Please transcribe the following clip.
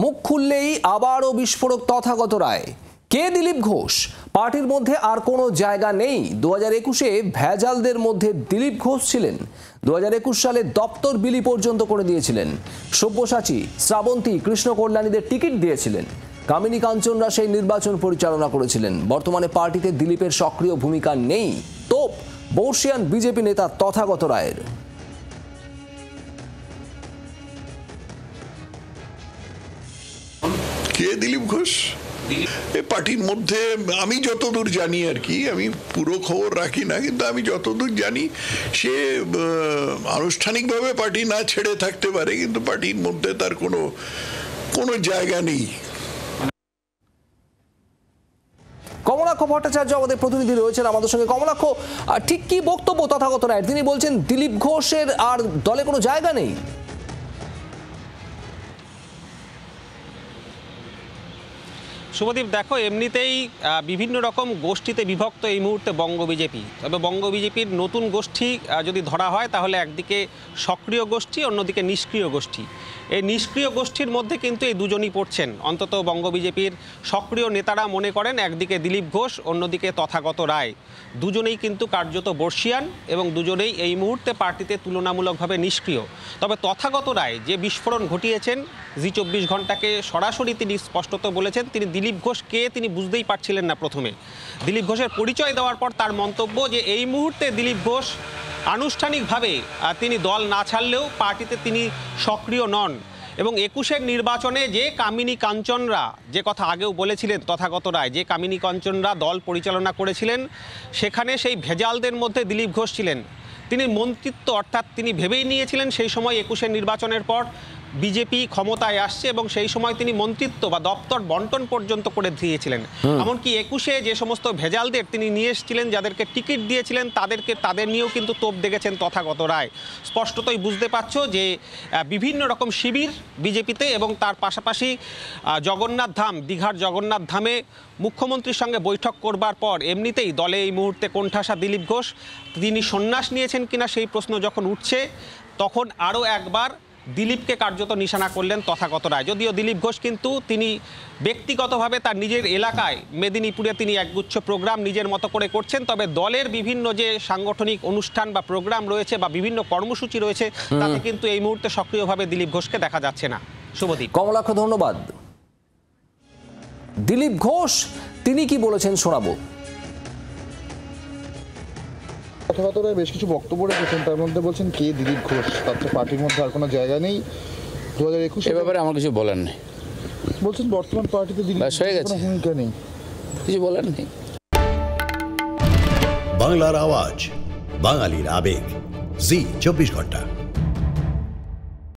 মুখ খুললেই আবারও বিস্ফোরক তথাগত রায়। কে দিলীপ ঘোষ? পার্টির মধ্যে আর কোনো জায়গা নেই। 2021-এ ভেজালদের মধ্যে দিলীপ ঘোষ ছিলেন। 2021 সালে দপ্তর বিলি পর্যন্ত করে দিয়েছিলেন। সব্যসাচী, শ্রাবন্তী, কৃষ্ণ কল্যাণীদের টিকিট দিয়েছিলেন। কামিনী কাঞ্চনরা সেই নির্বাচন পরিচালনা করেছিলেন। বর্তমানে পার্টিতে দিলীপের সক্রিয় ভূমিকা নেই। তোপ বর্ষিয়ান বিজেপি নেতা তথাগত রায়ের। কে দিলীপ ঘোষ? পার্টির মধ্যে আমি যতদূর জানি আর কি, আমি পুরো খবর রাখি না, কিন্তু আমি যতদূর জানি সে আনুষ্ঠানিকভাবে পার্টি না ছেড়ে থাকতে পারে, কিন্তু পার্টির মধ্যে তার কোনো জায়গা নেই। কমলাক্ষ ভট্টাচার্য আমাদের প্রতিনিধি রয়েছেন আমাদের সঙ্গে। কমলাক্ষ, ঠিক কি বক্তব্য তথাগত রায়ের? তিনি বলছেন দিলীপ ঘোষের আর দলে কোনো জায়গা নেই। শুভদীপ, দেখো, এমনিতেই বিভিন্ন রকম গোষ্ঠীতে বিভক্ত এই মুহূর্তে বঙ্গ বিজেপি। তবে বঙ্গ বিজেপির নতুন গোষ্ঠী যদি ধরা হয় তাহলে একদিকে সক্রিয় গোষ্ঠী, অন্যদিকে নিষ্ক্রিয় গোষ্ঠী। এই নিষ্ক্রিয় গোষ্ঠীর মধ্যে কিন্তু এই দুজনই পড়ছেন। অন্তত বঙ্গ বিজেপির সক্রিয় নেতারা মনে করেন একদিকে দিলীপ ঘোষ, অন্যদিকে তথাগত রায়। দুজনেই কিন্তু কার্যত বর্ষিয়ান এবং দুজনেই এই মুহূর্তে পার্টিতে তুলনামূলকভাবে নিষ্ক্রিয়। তবে তথাগত রায় যে বিস্ফোরণ ঘটিয়েছেন, জি 24 ঘন্টাকে সরাসরি তিনি স্পষ্টত বলেছেন তিনি দিলীপ ঘোষ কে তিনি বুঝতেই পারছিলেন না প্রথমে। দিলীপ ঘোষের পরিচয় দেওয়ার পর তার মন্তব্য যে এই মুহূর্তে দিলীপ ঘোষ আনুষ্ঠানিকভাবে তিনি দল না ছাড়লেও পার্টিতে তিনি সক্রিয় নন। এবং 21-এর নির্বাচনে যে কামিনী কাঞ্চনরা, যে কথা আগেও বলেছিলেন তথাগত রায়, যে কামিনী কাঞ্চনরা দল পরিচালনা করেছিলেন, সেখানে সেই ভেজালদের মধ্যে দিলীপ ঘোষ ছিলেন। তিনি মন্ত্রিত্ব, অর্থাৎ তিনি ভেবেই নিয়েছিলেন সেই সময় 21-এর নির্বাচনের পর বিজেপি ক্ষমতায় আসছে এবং সেই সময় তিনি মন্ত্রিত্ব বা দপ্তর বন্টন পর্যন্ত করে দিয়েছিলেন। এমনকি 21-এ যে সমস্ত ভেজালদের তিনি নিয়ে এসেছিলেন, যাদেরকে টিকিট দিয়েছিলেন, তাদের নিয়েও কিন্তু তোপ দেখেছেন তথাগত রায়। স্পষ্টতই বুঝতে পারছো যে বিভিন্ন রকম শিবির বিজেপিতে, এবং তার পাশাপাশি জগন্নাথ ধাম, দীঘার জগন্নাথ ধামে মুখ্যমন্ত্রীর সঙ্গে বৈঠক করবার পর এমনিতেই দলে এই মুহূর্তে কোণঠাসা দিলীপ ঘোষ। তিনি সন্ন্যাস নিয়েছেন কিনা সেই প্রশ্ন যখন উঠছে, তখন আরও একবার দিলীপকে কার্যত নিশানা করলেন তথাগত রায়। যদিও দিলীপ ঘোষ কিন্তু তিনি ব্যক্তিগতভাবে তার নিজের এলাকায় মেদিনীপুরে তিনি একগুচ্ছ প্রোগ্রাম নিজের মতো করে করছেন, তবে দলের বিভিন্ন যে সাংগঠনিক অনুষ্ঠান বা প্রোগ্রাম রয়েছে বা বিভিন্ন কর্মসূচি রয়েছে তাতে কিন্তু এই মুহূর্তে সক্রিয়ভাবে দিলীপ ঘোষকে দেখা যাচ্ছে না। শুভদীপ। কমলাক্ষ, ধন্যবাদ। দিলীপ ঘোষ তিনি কি বলেছেন শোনাবো। তথাগত রায় বেশ কিছু বক্তব্য রেখেছেন, তার মধ্যে বলছেন কে দিলীপ ঘোষ, তার তো পার্টির মধ্যে আর কোনো জায়গা নেই। 2021 এ ব্যাপারে আমার কিছু বলার নেই। বলছেন বর্তমান পার্টিতে দিলীপ কোনো ভূমিকা নেই, কিছু বলার নেই। বাংলার আওয়াজ, বাঙালির আবেগ, জি 24 ঘন্টা।